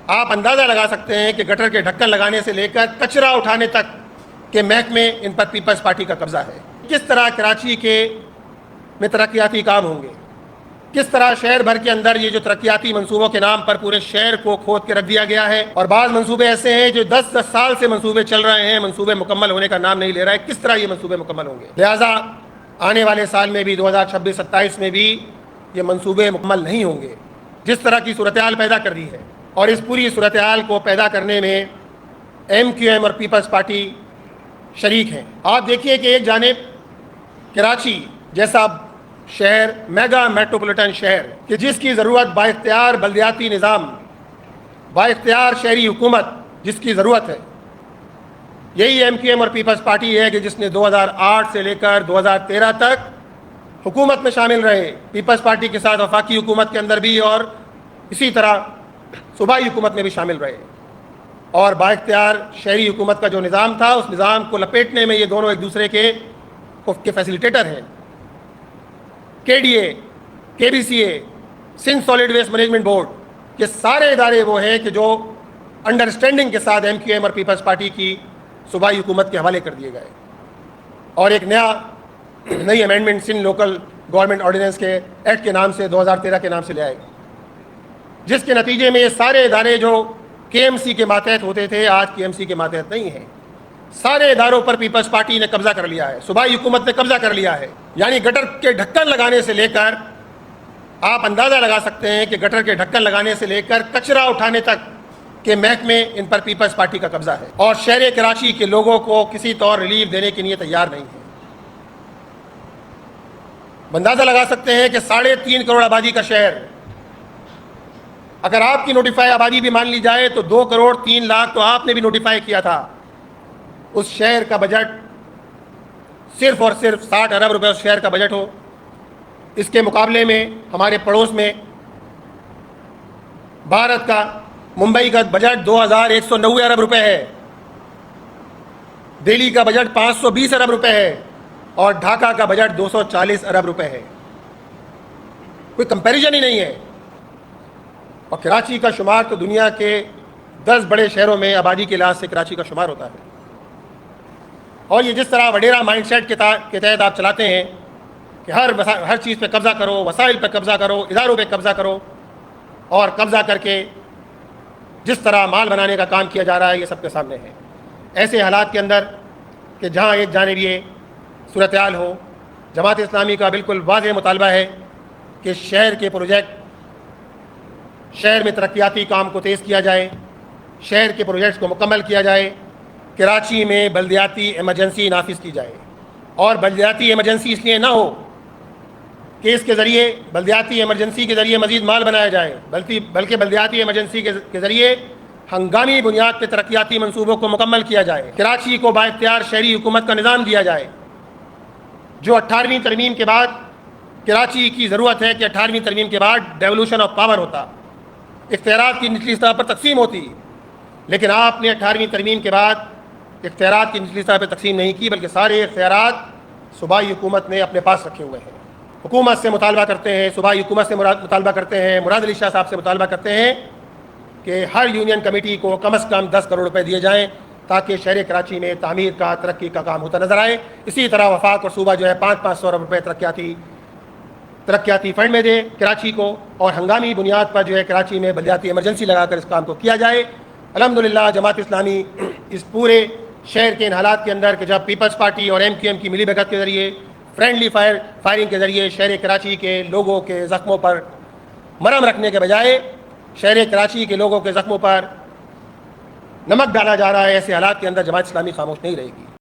آپ اندازہ لگا سکتے ہیں کہ گٹر کے ڈھکن لگانے سے لے کر کچرا اٹھانے تک کے محکمے ان پر پیپلز پارٹی کا قبضہ ہے۔ کس طرح کراچی میں ترقیاتی کام ہوں گے، کس طرح شہر بھر کے اندر یہ جو ترقیاتی منصوبوں کے نام پر پورے شہر کو کھود کے رکھ دیا گیا ہے، اور بعض منصوبے ایسے ہیں جو 10 سال سے منصوبے چل رہے ہیں، منصوبے مکمل ہونے کا نام نہیں لے رہا ہے۔ کس طرح یہ منصوبے مکمل ہوں گے؟ لہٰذا آنے والے سال میں بھی 2026-27 میں بھی یہ منصوبے مکمل نہیں ہوں گے۔ جس طرح کی صورتحال پیدا کر دی ہے، اور اس پوری صورتحال کو پیدا کرنے میں MQM اور پیپلز پارٹی شریک ہیں۔ آپ دیکھیے کہ ایک جانب کراچی جیسا شہر، میگا میٹروپولیٹن شہر کہ جس کی ضرورت با اختیار بلدیاتی نظام، با اختیار شہری حکومت جس کی ضرورت ہے، یہی MQM اور پیپلز پارٹی ہے کہ جس نے 2008 سے لے کر 2013 تک حکومت میں شامل رہے، پیپلز پارٹی کے ساتھ وفاقی حکومت کے اندر بھی اور اسی طرح صوبائی حکومت میں بھی شامل رہے، اور با اختیار شہری حکومت کا جو نظام تھا اس نظام کو لپیٹنے میں یہ دونوں ایک دوسرے کے فیسیلیٹیٹر ہیں۔ KDA، KBCA، Sindh solid waste management board, یہ سارے ادارے وہ ہیں کہ جو انڈرسٹینڈنگ کے ساتھ MQM اور پیپلز پارٹی کی صوبائی حکومت کے حوالے کر دیے گئے، اور ایک نئی amendment Sindh local government ordinance کے ایکٹ کے نام سے 2013 کے نام سے لے آئے گا، جس کے نتیجے میں یہ سارے ادارے جو KMC کے ماتحت ہوتے تھے آج KMC کے ماتحت نہیں ہیں۔ سارے اداروں پر پیپلز پارٹی نے قبضہ کر لیا ہے، صوبائی حکومت نے قبضہ کر لیا ہے۔ یعنی گٹر کے ڈھکن لگانے سے لے کر، آپ اندازہ لگا سکتے ہیں کہ گٹر کے ڈھکن لگانے سے لے کر کچرا اٹھانے تک کے محکمے ان پر پیپلز پارٹی کا قبضہ ہے، اور شہر کراچی کے لوگوں کو کسی طور ریلیف دینے کے لیے تیار نہیں ہے۔ اندازہ لگا سکتے ہیں کہ 3.5 کروڑ آبادی کا شہر، اگر آپ کی نوٹیفائی آبادی بھی مان لی جائے تو 2 کروڑ 3 لاکھ تو آپ نے بھی نوٹیفائی کیا تھا۔ اس شہر کا بجٹ صرف اور صرف 60 ارب روپے اس شہر کا بجٹ ہو، اس کے مقابلے میں ہمارے پڑوس میں بھارت کا ممبئی کا بجٹ 2190 ارب روپے ہے، دہلی کا بجٹ 520 ارب روپے ہے، اور ڈھاکہ کا بجٹ 240 ارب روپے ہے۔ کوئی کمپیریزن ہی نہیں ہے۔ اور کراچی کا شمار تو دنیا کے 10 بڑے شہروں میں آبادی کے لحاظ سے کراچی کا شمار ہوتا ہے، اور یہ جس طرح وڈیرا مائنڈ سیٹ کے تحت آپ چلاتے ہیں کہ ہر چیز پہ قبضہ کرو، وسائل پہ قبضہ کرو، اداروں پہ قبضہ کرو، اور قبضہ کر کے جس طرح مال بنانے کا کام کیا جا رہا ہے یہ سب کے سامنے ہے۔ ایسے حالات کے اندر کہ جہاں ایک جانب یہ صورتحال ہو، جماعت اسلامی کا بالکل واضح مطالبہ ہے کہ شہر کے پروجیکٹ، شہر میں ترقیاتی کام کو تیز کیا جائے، شہر کے پروجیکٹس کو مکمل کیا جائے، کراچی میں بلدیاتی ایمرجنسی نافذ کی جائے، اور بلدیاتی ایمرجنسی اس لیے نہ ہو کہ اس کے ذریعے بلدیاتی ایمرجنسی کے ذریعے مزید مال بنایا جائے، بلکہ بلدیاتی ایمرجنسی کے ذریعے ہنگامی بنیاد پہ ترقیاتی منصوبوں کو مکمل کیا جائے، کراچی کو با اختیار شہری حکومت کا نظام دیا جائے، جو 18ویں ترمیم کے بعد کراچی کی ضرورت ہے کہ 18ویں ترمیم کے بعد ڈیولوشن آف پاور ہوتا، اختیارات کی نچلی سطح پر تقسیم ہوتی، لیکن آپ نے 18ویں ترمیم کے بعد اختیارات کی نچلی سطح پر تقسیم نہیں کی، بلکہ سارے اختیارات صوبائی حکومت نے اپنے پاس رکھے ہوئے ہیں۔ حکومت سے مطالبہ کرتے ہیں، صوبائی حکومت سے مطالبہ کرتے ہیں، مراد علی شاہ صاحب سے مطالبہ کرتے ہیں کہ ہر یونین کمیٹی کو کم از کم 10 کروڑ روپے دیے جائیں تاکہ شہر کراچی میں تعمیر کا، ترقی کا کام ہوتا نظر آئے۔ اسی طرح وفاق اور صوبہ جو ہے 500 ارب روپے ترقیاتی فنڈ میں دے کراچی کو، اور ہنگامی بنیاد پر جو ہے کراچی میں بلدیاتی ایمرجنسی لگا کر اس کام کو کیا جائے۔ الحمدللہ جماعت اسلامی اس پورے شہر کے ان حالات کے اندر کہ جب پیپلز پارٹی اور MQM کی ملی بھگت کے ذریعے، فرینڈلی فائرنگ کے ذریعے شہر کراچی کے لوگوں کے زخموں پر مرہم رکھنے کے بجائے شہر کراچی کے لوگوں کے زخموں پر نمک ڈالا جا رہا ہے، ایسے حالات کے اندر جماعت اسلامی خاموش نہیں رہے گی۔